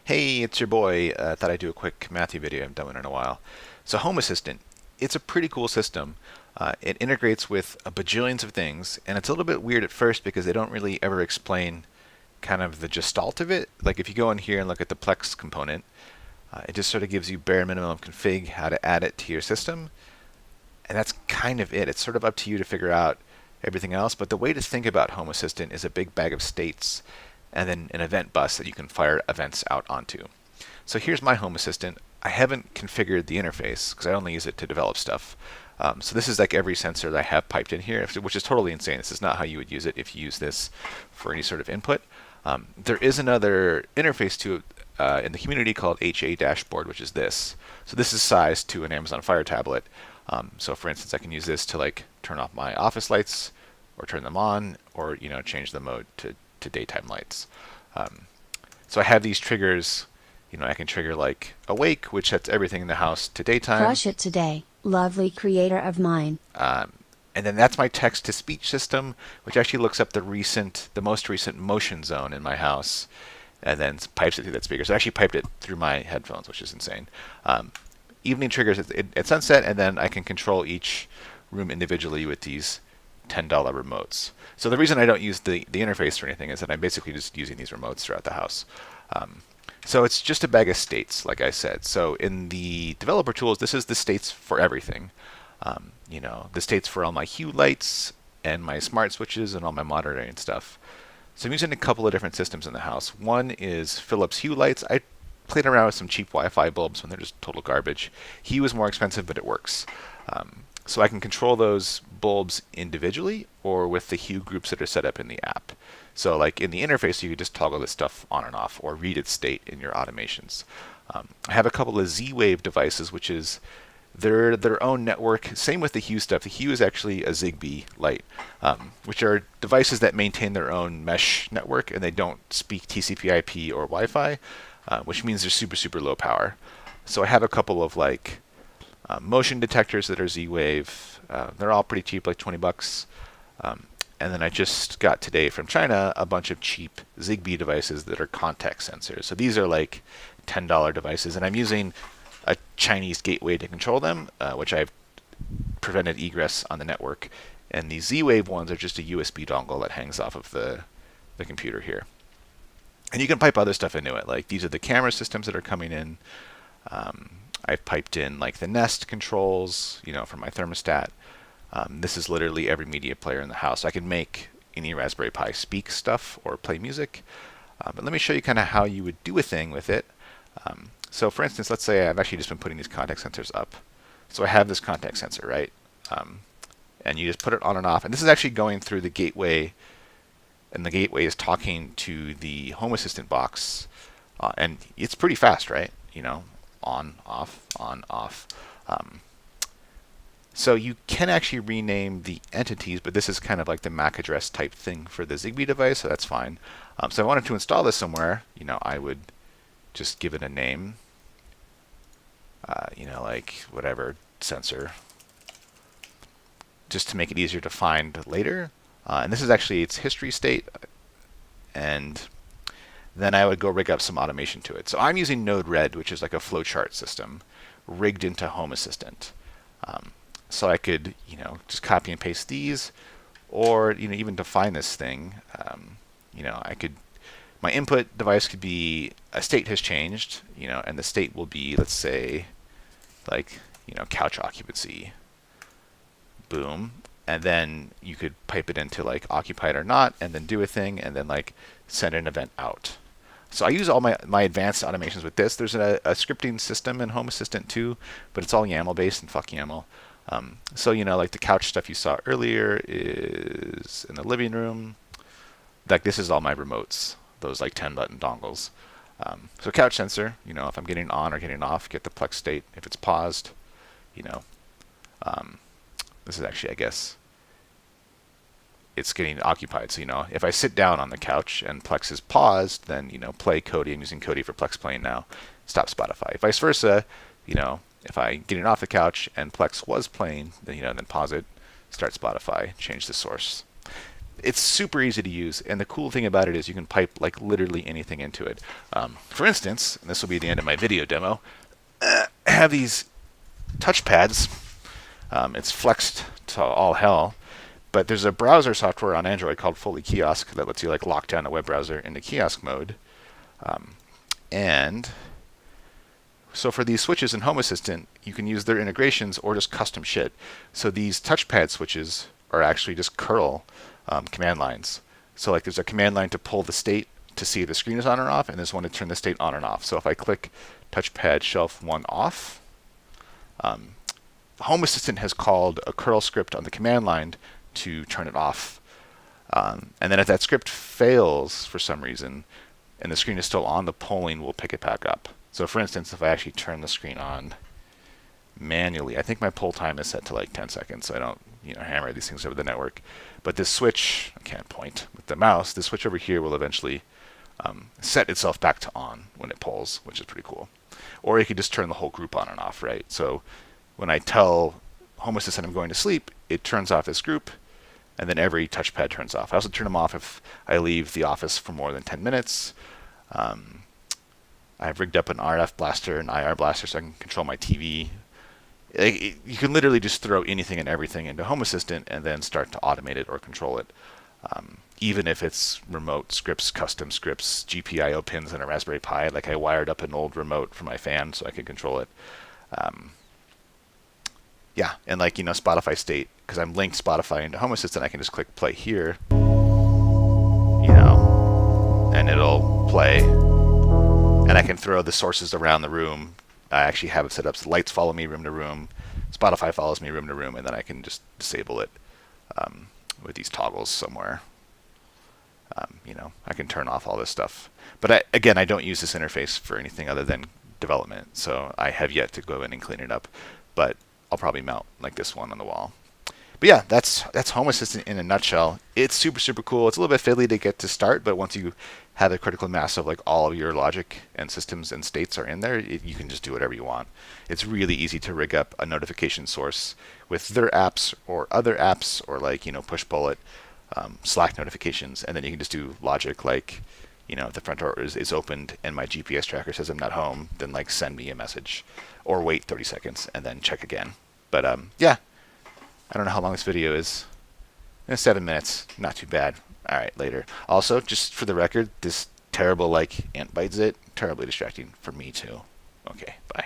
Hey, it's your boy. Thought I'd do a quick Matthew video. I haven't done one in a while. So Home Assistant, it's a pretty cool system. It integrates with a bajillions of things, and it's a little bit weird at first because they don't really ever explain kind of the gestalt of it. Like if you go in here and look at the Plex component, it just sort of gives you bare minimum config, how to add it to your system, and that's kind of it. It's sort of up to you to figure out everything else, but the way to think about Home Assistant is a big bag of states and then an event bus that you can fire events out onto. So here's my Home Assistant. I haven't configured the interface because I only use it to develop stuff. So this is like every sensor that I have piped in here, which is totally insane. This is not how you would use it if you use this for any sort of input. There is another interface to it in the community called HA Dashboard, which is this. So this is sized to an Amazon Fire tablet. So for instance, I can use this to like turn off my office lights or turn them on, or change the mode to daytime lights. So I have these triggers. I can trigger like awake, which sets everything in the house to daytime. Crush it today, lovely creator of mine. And then that's my text-to-speech system, which actually looks up the most recent motion zone in my house, and then pipes it through that speaker. So I actually piped it through my headphones, which is insane. Evening triggers at sunset, and then I can control each room individually with these $10 remotes. So the reason I don't use the interface or anything is that I'm basically just using these remotes throughout the house. So it's just a bag of states, like I said. So in the developer tools, this is the states for everything. The states for all my Hue lights and my smart switches and all my monitoring and stuff. So I'm using a couple of different systems in the house. One is Philips Hue lights. I played around with some cheap Wi-Fi bulbs when they're just total garbage. Hue is more expensive, but it works. So I can control those bulbs individually or with the hue groups that are set up in the app. So like in the interface, you could just toggle this stuff on and off or read its state in your automations. I have a couple of Z-Wave devices, which is their own network. Same with the Hue stuff. The Hue is actually a Zigbee light, which are devices that maintain their own mesh network, and they don't speak TCP/IP or Wi-Fi, which means they're super, super low power. So I have a couple of like motion detectors that are Z-Wave. They're all pretty cheap, like 20 bucks. And then I just got today from China a bunch of cheap Zigbee devices that are context sensors. So these are like $10 devices, and I'm using a Chinese gateway to control them, which I've prevented egress on the network. And the Z-Wave ones are just a USB dongle that hangs off of the computer here. And you can pipe other stuff into it. Like these are the camera systems that are coming in. I've piped in like the Nest controls, for my thermostat. This is literally every media player in the house. I can make any Raspberry Pi speak stuff or play music. But let me show you kind of how you would do a thing with it. So for instance, let's say I've actually just been putting these contact sensors up. So I have this contact sensor, right? And you just put it on and off. And this is actually going through the gateway, and the gateway is talking to the Home Assistant box. And it's pretty fast, right? On, off. So you can actually rename the entities, but this is kind of like the MAC address type thing for the Zigbee device, so that's fine. So if I wanted to install this somewhere, I would just give it a name, like whatever sensor, just to make it easier to find later. And this is actually its history state, and then I would go rig up some automation to it. So I'm using Node-RED, which is like a flowchart system, rigged into Home Assistant. So I could, just copy and paste these, or even define this thing. My input device could be a state has changed, and the state will be, let's say, like, couch occupancy. Boom. And then you could pipe it into like occupied or not, and then do a thing, and then like send an event out. So I use all my advanced automations with this. There's a scripting system in Home Assistant too, but it's all YAML based, and fuck YAML. So like the couch stuff you saw earlier is in the living room. Like this is all my remotes, those like 10 button dongles. So couch sensor, if I'm getting on or getting off, get the Plex state. If it's paused, this is actually, I guess, it's getting occupied. So, if I sit down on the couch and Plex is paused, then, play Kodi. I'm using Kodi for Plex playing now. Stop Spotify. Vice versa, if I get off the couch and Plex was playing, then, then pause it, start Spotify, change the source. it's super easy to use, and the cool thing about it is you can pipe like literally anything into it. For instance, and this will be the end of my video demo, I have these touchpads. It's flexed to all hell, but there's a browser software on Android called Fully Kiosk that lets you like lock down a web browser into kiosk mode. And so for these switches in Home Assistant, you can use their integrations or just custom shit. So these touchpad switches are actually just curl command lines. So like there's a command line to pull the state to see if the screen is on or off, and there's one to turn the state on and off. So if I click touchpad shelf 1 off, Home Assistant has called a curl script on the command line to turn it off. And then if that script fails for some reason and the screen is still on, the polling will pick it back up. So for instance, if I actually turn the screen on manually, I think my poll time is set to like 10 seconds, so I don't hammer these things over the network. But this switch, I can't point with the mouse, this switch over here will eventually set itself back to on when it polls, which is pretty cool. Or you could just turn the whole group on and off, right? So when I tell Home Assistant I'm going to sleep, it turns off this group, and then every touchpad turns off. I also turn them off if I leave the office for more than 10 minutes. I've rigged up an RF blaster, an IR blaster, so I can control my TV. You can literally just throw anything and everything into Home Assistant and then start to automate it or control it. Even if it's remote scripts, custom scripts, GPIO pins, and a Raspberry Pi. Like I wired up an old remote for my fan so I could control it. Yeah, and like Spotify state, because I'm linked Spotify into Home Assistant, I can just click play here, and it'll play. And I can throw the sources around the room. I actually have it set up so lights follow me room to room, Spotify follows me room to room, and then I can just disable it with these toggles somewhere. I can turn off all this stuff. But again, I don't use this interface for anything other than development, so I have yet to go in and clean it up. But I'll probably mount like this one on the wall. But yeah, that's Home Assistant in a nutshell. It's super, super cool. It's a little bit fiddly to get to start, but once you have a critical mass of like all of your logic and systems and states are in there, you can just do whatever you want. It's really easy to rig up a notification source with their apps or other apps or like, push bullet, Slack notifications, and then you can just do logic like, if the front door is opened and my GPS tracker says I'm not home, then like send me a message or wait 30 seconds and then check again. But yeah, I don't know how long this video is. 7 minutes, not too bad. All right, later. Also, just for the record, this terrible ant bites it, terribly distracting for me too. Okay, bye.